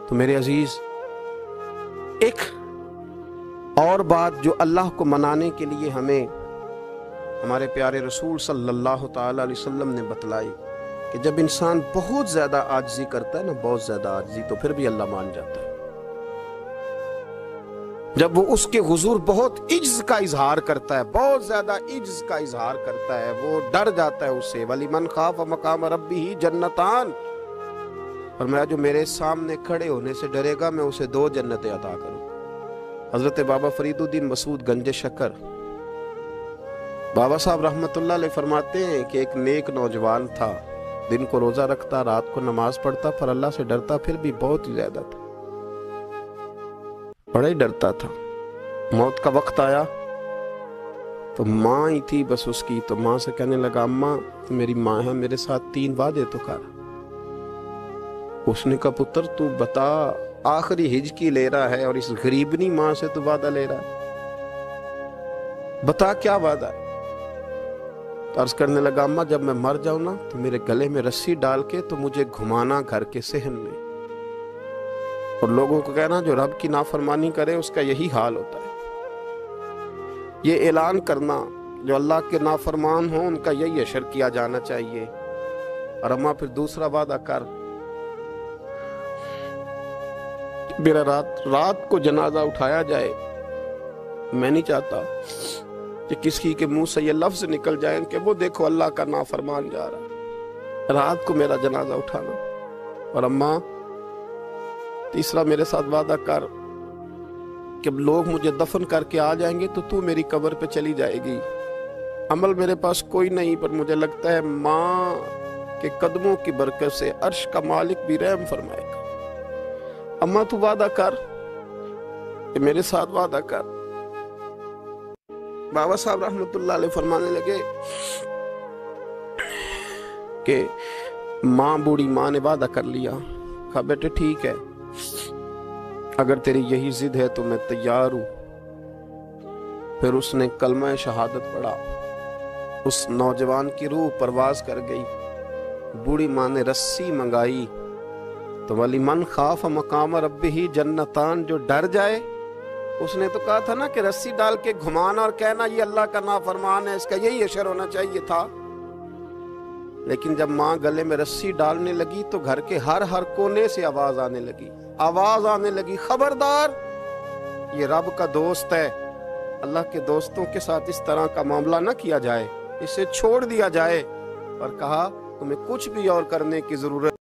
تو میرے عزیز، ایک اور بات جو اللہ کو منانے کے لیے ہمیں ہمارے پیارے رسول صلی اللہ تعالی علیہ وسلم نے بتلائی کہ جب انسان بہت زیادہ عاجزی کرتا ہے نا، بہت زیادہ عاجزی، تو پھر بھی اللہ مان جاتا ہے۔ جب وہ اس کے حضور بہت عجز کا اظہار کرتا ہے، بہت زیادہ عجز کا اظہار کرتا ہے، وہ ڈر جاتا ہے اس سے۔ وَلِمَنْ خَافَ مَقَامَ رَبِّهِ جَنَّتَانِ، فرمایا جو میرے سامنے کھڑے ہونے سے ڈرے گا میں اسے 2 جنتیں عطا کروں گا۔ حضرت بابا فرید الدین مسعود گنج شکر بابا صاحب رحمت اللہ علیہ فرماتے ہیں کہ ایک نیک نوجوان تھا، دن کو روزہ رکھتا، رات کو نماز پڑھتا، پر اللہ سے ڈرتا پھر بھی بہت ہی زیادہ تھا، بڑا ہی ڈرتا تھا۔ موت کا وقت آیا تو ماں ہی تھی بس اس کی، تو ماں سے کہنے لگا اماں میری ماں ہے، میرے ساتھ 3 وعدے تو کر۔ اس نے کہا پتر تو بتا، آخری ہج کی لے رہا ہے اور اس غریبنی ماں سے تو وعدہ لے رہا ہے، بتا کیا وعدہ ہے؟ عرض کرنے لگا اماں جب میں مر جاؤں نا تو میرے گلے میں رسی ڈال کے تو مجھے گھمانا گھر کے صحن میں، اور لوگوں کو کہنا جو رب کی نافرمانی کرے اس کا یہی حال ہوتا ہے۔ یہ اعلان کرنا جو اللہ کے نافرمان ہوں ان کا یہی اشر کیا جانا چاہیے۔ اور اماں پھر دوسرا وعدہ کر، میرا رات کو جنازہ اٹھایا جائے، میں نہیں چاہتا کہ کسی کے منہ سے یہ لفظ نکل جائیں کہ وہ دیکھو اللہ کا نافرمان جا رہا ہے، رات کو میرا جنازہ اٹھانا۔ اور اماں تیسرا میرے ساتھ وعدہ کر کہ لوگ مجھے دفن کر کے آ جائیں گے تو میری قبر پہ چلی جائے گی، عمل میرے پاس کوئی نہیں، پر مجھے لگتا ہے ماں کے قدموں کی برکت سے عرش کا مالک بھی رحم فرمائے گا۔ اماں تو وعدہ کر کہ میرے ساتھ وعدہ کر۔ بابا صاحب رحمت اللہ علیہ فرمانے لگے کہ ماں، بوڑھی ماں نے وعدہ کر لیا، کہا بیٹے ٹھیک ہے، اگر تیری یہی ضد ہے تو میں تیار ہوں۔ پھر اس نے کلمہ شہادت پڑھا، اس نوجوان کی روح پرواز کر گئی۔ بوڑھی ماں نے رسی منگائی تو وَلِمَنْ خَافَ مَقَامَ رَبِّهِ جَنَّتَانِ، جو ڈر جائے، اس نے تو کہا تھا نا کہ رسی ڈال کے گھمانا اور کہنا یہ اللہ کا نافرمان ہے، اس کا یہی اشر ہونا چاہیے تھا۔ لیکن جب ماں گلے میں رسی ڈالنے لگی تو گھر کے ہر کونے سے آواز آنے لگی، خبردار یہ رب کا دوست ہے، اللہ کے دوستوں کے ساتھ اس طرح کا معاملہ نہ کیا جائے، اسے چھوڑ دیا جائے۔ اور کہا تمہیں کچھ بھی اور کرنے کی ضرورت